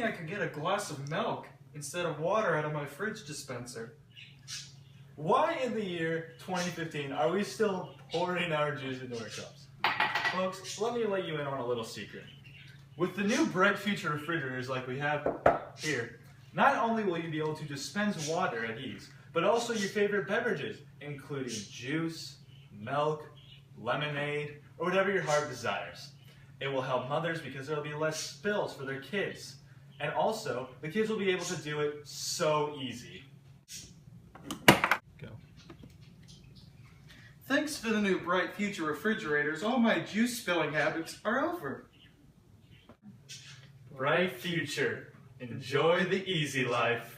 only I could get a glass of milk instead of water out of my fridge dispenser. Why in the year 2015 are we still pouring our juice into our cups? Folks, let me let you in on a little secret. With the new Bright Future refrigerators like we have here, not only will you be able to dispense water at ease, but also your favorite beverages, including juice, milk, lemonade, or whatever your heart desires. It will help mothers because there will be less spills for their kids. And also, the kids will be able to do it so easy. Go. Thanks to the new Bright Future refrigerators, all my juice spilling habits are over. Bright Future. Enjoy the easy life.